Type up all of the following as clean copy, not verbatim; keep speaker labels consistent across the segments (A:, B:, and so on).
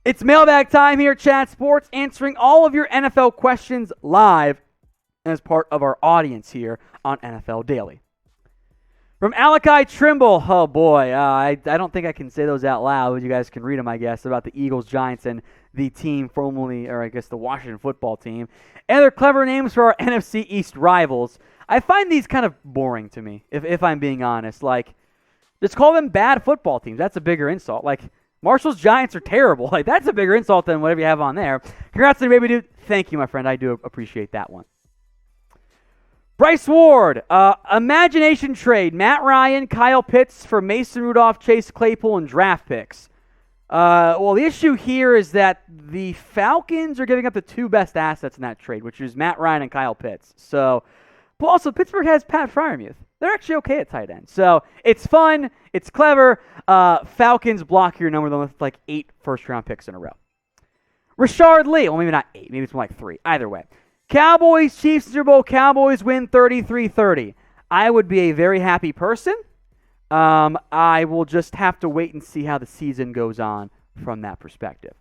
A: It's mailbag time here at Chat Sports, answering all of your NFL questions live as part of our audience here on NFL Daily. From Malachi Trimble, oh boy, I don't think I can say those out loud, but you guys can read them, I guess, about the Eagles, Giants, and the team formerly, or I guess the Washington football team. And they're clever names for our NFC East rivals. I find these kind of boring to me, if I'm being honest. Like, just call them bad football teams. That's a bigger insult. Like, Marshall's Giants are terrible. Like, that's a bigger insult than whatever you have on there. Congrats to the baby dude. Thank you, my friend. I do appreciate that one. Bryce Ward, imagination trade. Matt Ryan, Kyle Pitts for Mason Rudolph, Chase Claypool, and draft picks. Well, the issue here is that the Falcons are giving up the two best assets in that trade, which is Matt Ryan and Kyle Pitts. So, but also Pittsburgh has Pat Freiermuth. They're actually okay at tight end. So it's fun. It's clever. Falcons block your number with like 8 first-round picks in a row. Rashard Lee. Well, maybe not 8. Maybe it's more like 3. Either way. Cowboys, Chiefs, Super Bowl. Cowboys win 33-30. I would be a very happy person. I will just have to wait and see how the season goes on from that perspective.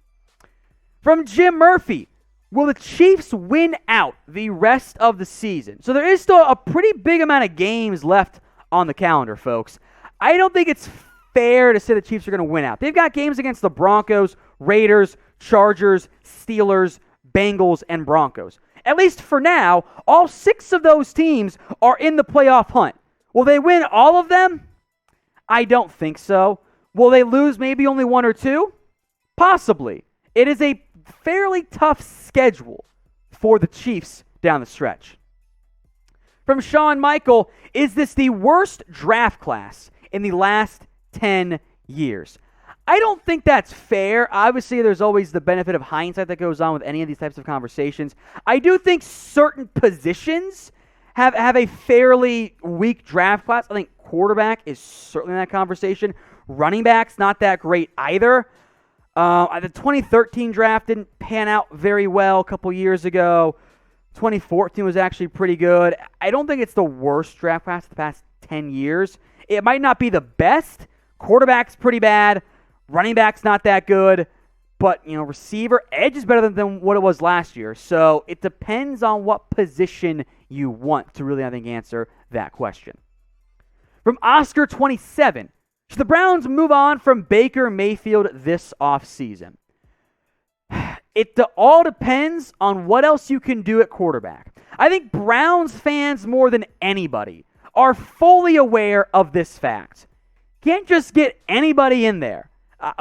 A: From Jim Murphy. Will the Chiefs win out the rest of the season? So there is still a pretty big amount of games left on the calendar, folks. I don't think it's fair to say the Chiefs are going to win out. They've got games against the Broncos, Raiders, Chargers, Steelers, Bengals, and Broncos. At least for now, all 6 of those teams are in the playoff hunt. Will they win all of them? I don't think so. Will they lose maybe only 1 or 2? Possibly. It is a fairly tough schedule for the Chiefs down the stretch. From Sean Michael, is this the worst draft class in the last 10 years? I don't think that's fair. Obviously, there's always the benefit of hindsight that goes on with any of these types of conversations. I do think certain positions have a fairly weak draft class. I think quarterback is certainly in that conversation. Running back's not that great either. The 2013 draft didn't pan out very well a couple years ago. 2014 was actually pretty good. I don't think it's the worst draft class the past 10 years. It might not be the best. Quarterback's pretty bad. Running back's not that good. But, receiver, edge is better than what it was last year. So it depends on what position you want to really, I think, answer that question. From Oscar 27. Should the Browns move on from Baker Mayfield this offseason? It all depends on what else you can do at quarterback. I think Browns fans, more than anybody, are fully aware of this fact. Can't just get anybody in there.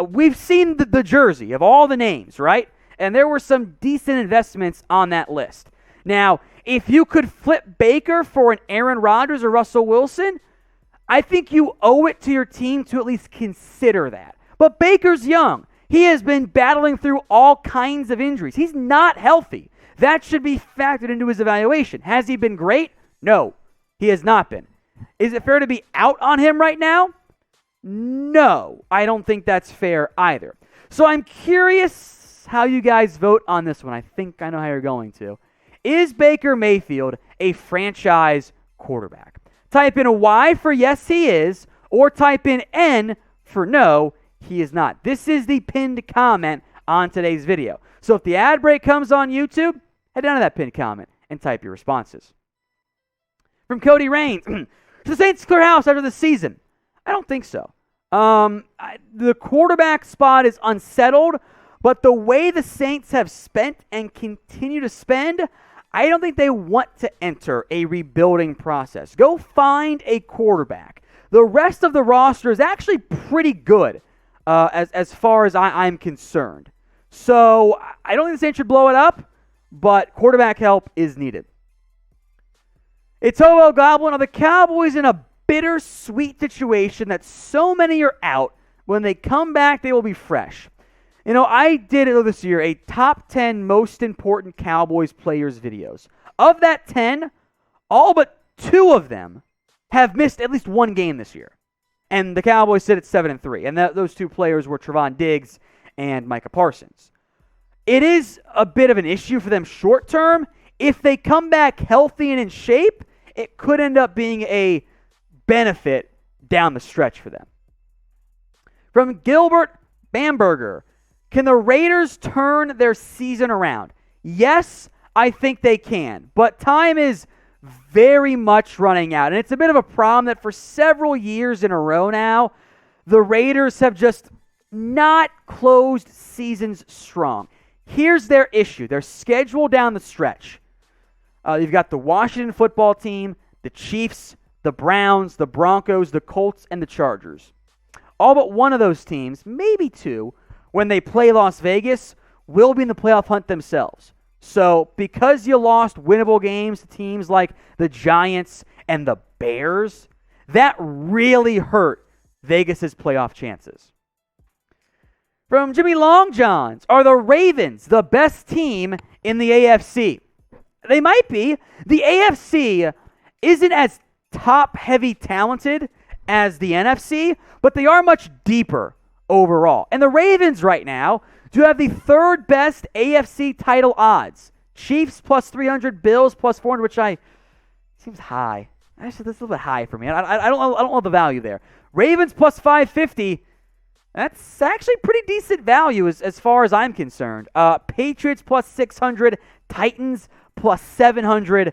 A: We've seen the jersey of all the names, right? And there were some decent investments on that list. Now, if you could flip Baker for an Aaron Rodgers or Russell Wilson, I think you owe it to your team to at least consider that. But Baker's young. He has been battling through all kinds of injuries. He's not healthy. That should be factored into his evaluation. Has he been great? No, he has not been. Is it fair to be out on him right now? No, I don't think that's fair either. So I'm curious how you guys vote on this one. I think I know how you're going to. Is Baker Mayfield a franchise quarterback? Type in a Y for yes, he is, or type in N for no, he is not. This is the pinned comment on today's video. So if the ad break comes on YouTube, head down to that pinned comment and type your responses. From Cody Raines, should the Saints clear house after the season? I don't think so. The quarterback spot is unsettled, but the way the Saints have spent and continue to spend, I don't think they want to enter a rebuilding process. Go find a quarterback. The rest of the roster is actually pretty good as far as I'm concerned. So I don't think the Saints should blow it up, but quarterback help is needed. It's Hobo Goblin. Are the Cowboys in a bittersweet situation that so many are out? When they come back, they will be fresh. I did it this year, a top 10 most important Cowboys players videos. Of that 10, all but 2 of them have missed at least one game this year. And the Cowboys sit at 7-3. And those 2 players were Trevon Diggs and Micah Parsons. It is a bit of an issue for them short term. If they come back healthy and in shape, it could end up being a benefit down the stretch for them. From Gilbert Bamberger. Can the Raiders turn their season around? Yes, I think they can, but time is very much running out, and it's a bit of a problem that for several years in a row now, the Raiders have just not closed seasons strong. Here's their issue. Their schedule down the stretch. You've got the Washington football team, the Chiefs, the Browns, the Broncos, the Colts, and the Chargers. All but one of those teams, maybe two, when they play Las Vegas, will be in the playoff hunt themselves. So because you lost winnable games to teams like the Giants and the Bears, that really hurt Vegas's playoff chances. From Jimmy Longjohns, are the Ravens the best team in the AFC? They might be. The AFC isn't as top-heavy talented as the NFC, but they are much deeper overall. And the Ravens right now do have the third best AFC title odds. Chiefs plus 300, Bills plus 400, which seems high. Actually, that's a little bit high for me. I don't know the value there. Ravens plus 550. That's actually pretty decent value as far as I'm concerned. Patriots plus 600, Titans plus 700.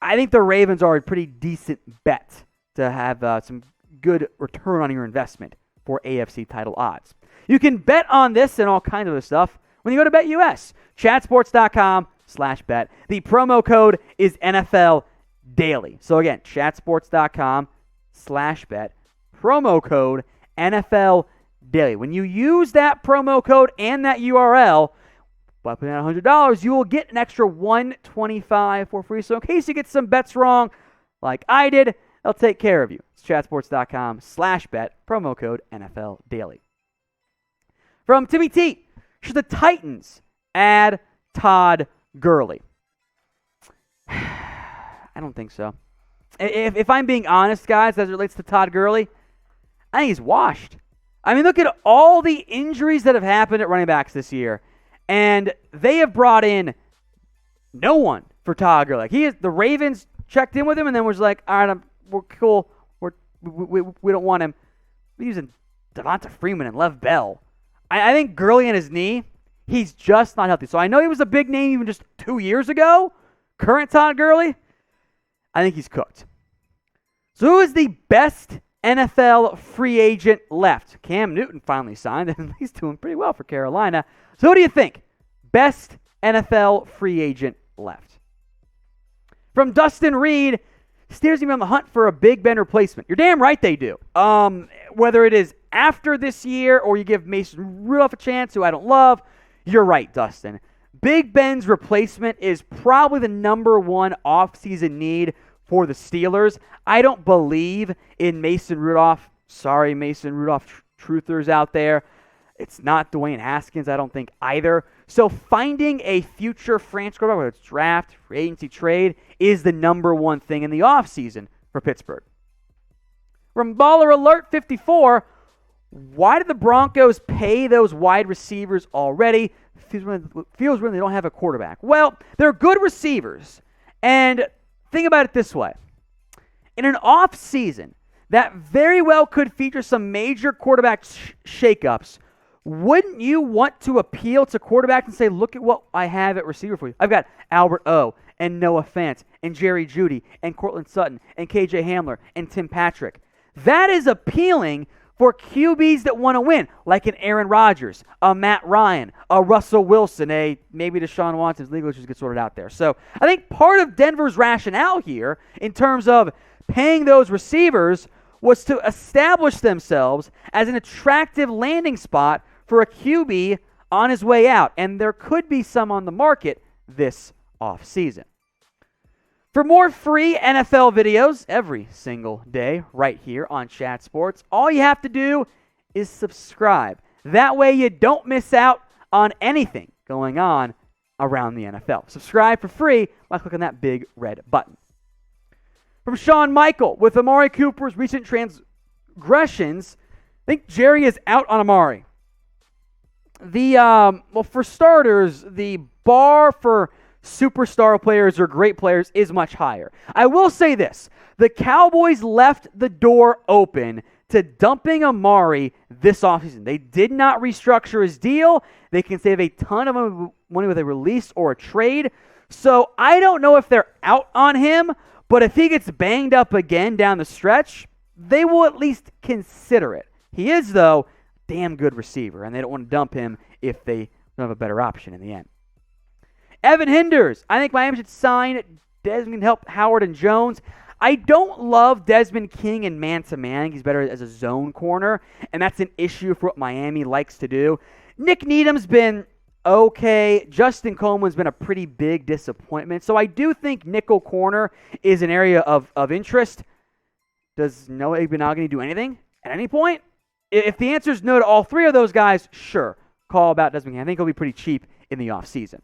A: I think the Ravens are a pretty decent bet to have some good return on your investment for AFC title odds. You can bet on this and all kinds of other stuff when you go to BetUS. Chatsports.com/bet. The promo code is NFL Daily. So again, chatsports.com/bet. Promo code NFL Daily. When you use that promo code and that URL, by putting out $100, you will get an extra $125 for free. So in case you get some bets wrong, like I did, they'll take care of you. It's chatsports.com/bet. Promo code NFL Daily. From Timmy T, should the Titans add Todd Gurley? I don't think so. If I'm being honest, guys, as it relates to Todd Gurley, I think he's washed. I mean, look at all the injuries that have happened at running backs this year, and they have brought in no one for Todd Gurley. The Ravens checked in with him and then was like, all right, we're cool. We don't want him. We're using Devonta Freeman and Lev Bell. I think Gurley and his knee, he's just not healthy. So I know he was a big name even just 2 years ago. Current Todd Gurley, I think he's cooked. So who is the best NFL free agent left? Cam Newton finally signed, and he's doing pretty well for Carolina. So who do you think? Best NFL free agent left. From Dustin Reed, Steers going to be on the hunt for a Big Ben replacement. You're damn right they do. Whether it is after this year or you give Mason Rudolph a chance, who I don't love, you're right, Dustin. Big Ben's replacement is probably the number one offseason need for the Steelers. I don't believe in Mason Rudolph. Sorry, Mason Rudolph truthers out there. It's not Dwayne Haskins, I don't think either. So finding a future franchise quarterback, whether it's draft, free agency, trade, is the number one thing in the offseason for Pittsburgh. From Baller Alert 54, why did the Broncos pay those wide receivers already? Feels when they don't have a quarterback. Well, they're good receivers. And think about it this way. In an offseason that very well could feature some major quarterback shakeups, wouldn't you want to appeal to quarterbacks and say, look at what I have at receiver for you? I've got Albert O, and Noah Fant, and Jerry Jeudy, and Cortland Sutton, and KJ Hamler, and Tim Patrick. That is appealing for QBs that want to win, like an Aaron Rodgers, a Matt Ryan, a Russell Wilson, maybe Deshaun Watson's legal issues get sorted out there. So I think part of Denver's rationale here in terms of paying those receivers was to establish themselves as an attractive landing spot for a QB on his way out, and there could be some on the market this offseason. For more free NFL videos every single day right here on Chat Sports, all you have to do is subscribe. That way you don't miss out on anything going on around the NFL. Subscribe for free by clicking that big red button. From Sean Michael, with Amari Cooper's recent transgressions, I think Jerry is out on Amari. For starters, the bar for superstar players or great players is much higher. I will say this. The Cowboys left the door open to dumping Amari this offseason. They did not restructure his deal. They can save a ton of money with a release or a trade. So I don't know if they're out on him, but if he gets banged up again down the stretch, they will at least consider it. He is, though, a damn good receiver, and they don't want to dump him if they don't have a better option in the end. Evan Hinders. I think Miami should sign Desmond, help Howard and Jones. I don't love Desmond King and man-to-man. I think he's better as a zone corner, and that's an issue for what Miami likes to do. Nick Needham's been okay. Justin Coleman's been a pretty big disappointment. So I do think nickel corner is an area of interest. Does Noah Igbenogany do anything at any point? If the answer is no to all three of those guys, sure. Call about Desmond King. I think he'll be pretty cheap in the offseason.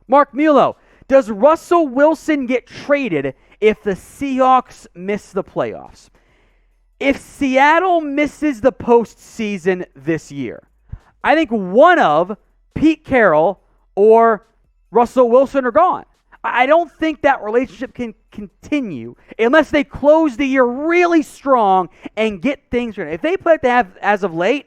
A: Mark Mulo. Does Russell Wilson get traded if the Seahawks miss the playoffs? If Seattle misses the postseason this year, I think one of Pete Carrol or Russell Wilson are gone. I don't think that relationship can continue unless they close the year really strong and get things right. If they play like they have as of late,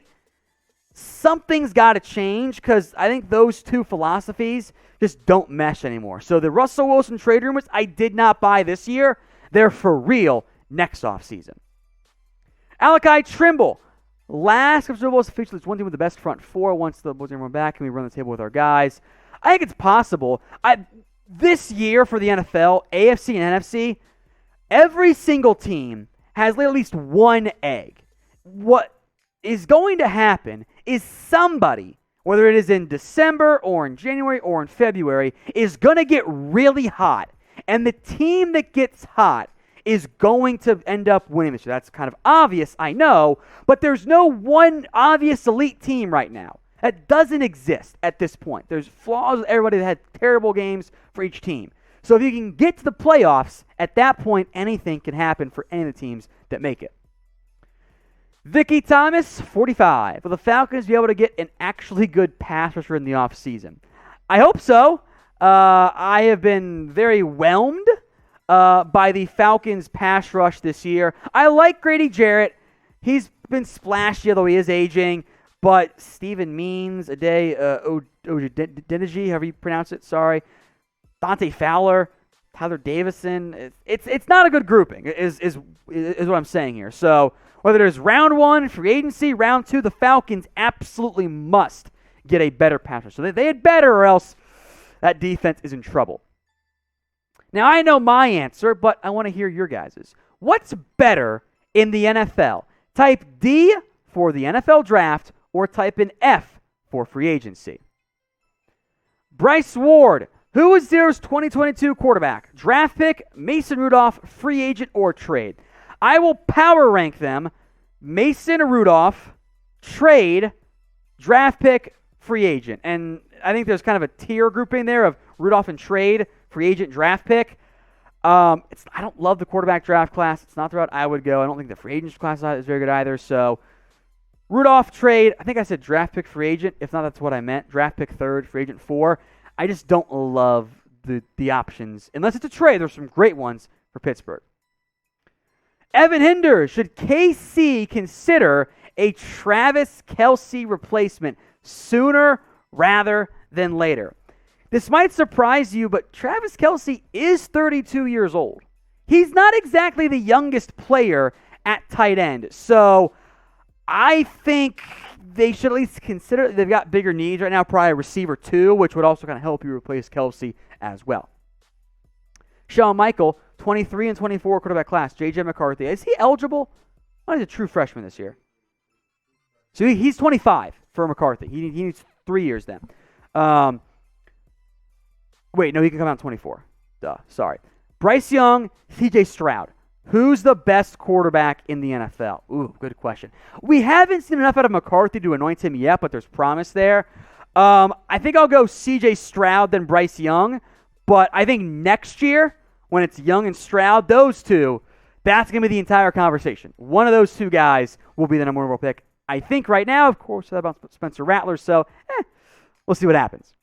A: something's got to change because I think those two philosophies just don't mesh anymore. So the Russell Wilson trade rumors, I did not buy this year. They're for real next offseason. Malachi Trimble. Last Super Bowl officially is one team with the best front four. Once the Bulls are back, can we run the table with our guys? I think it's possible. This year for the NFL, AFC and NFC, every single team has at least one egg. What is going to happen is somebody, whether it is in December or in January or in February, is going to get really hot. And the team that gets hot is going to end up winning this year. That's kind of obvious, I know, but there's no one obvious elite team right now. That doesn't exist at this point. There's flaws with everybody that had terrible games for each team. So if you can get to the playoffs, at that point, anything can happen for any of the teams that make it. Vicky Thomas, 45. Will the Falcons be able to get an actually good pass rusher in the offseason? I hope so. I have been very whelmed by the Falcons' pass rush this year. I like Grady Jarrett. He's been splashy, although he is aging. But Steven Means, Ojedeji, however you pronounce it, sorry. Dante Fowler, Tyler Davison. It's not a good grouping, is what I'm saying here. So whether there's round one, free agency, round two, the Falcons absolutely must get a better pass rush. So they had better, or else that defense is in trouble. Now, I know my answer, but I want to hear your guys's. What's better in the NFL? Type D for the NFL draft or type in F for free agency. Bryce Ward. Who is Zero's 2022 quarterback? Draft pick, Mason Rudolph, free agent, or trade? I will power rank them. Mason or Rudolph, trade, draft pick, free agent. And I think there's kind of a tier grouping there of Rudolph and trade, free agent, draft pick. I don't love the quarterback draft class. It's not the route I would go. I don't think the free agent class is very good either. So Rudolph, trade. I think I said draft pick, free agent. If not, that's what I meant. Draft pick, third, free agent, 4. I just don't love the options. Unless it's a trade, there's some great ones for Pittsburgh. Evan Hinder. Should KC consider a Travis Kelce replacement sooner rather than later? This might surprise you, but Travis Kelce is 32 years old. He's not exactly the youngest player at tight end. So I think they should at least consider it. They've got bigger needs right now, probably a receiver 2, which would also kind of help you replace Kelce as well. Sean Michael, 23 and 24 quarterback class. J.J. McCarthy. Is he eligible? Oh, he's a true freshman this year. So he's 25 for McCarthy. He needs 3 years then. Wait, no, he can come out in 24. Sorry. Bryce Young, C.J. Stroud. Who's the best quarterback in the NFL? Ooh, good question. We haven't seen enough out of McCarthy to anoint him yet, but there's promise there. I think I'll go C.J. Stroud then Bryce Young, but I think next year, when it's Young and Stroud, those two, that's going to be the entire conversation. One of those two guys will be the number 1 overall pick. I think right now, of course, about Spencer Rattler, so we'll see what happens.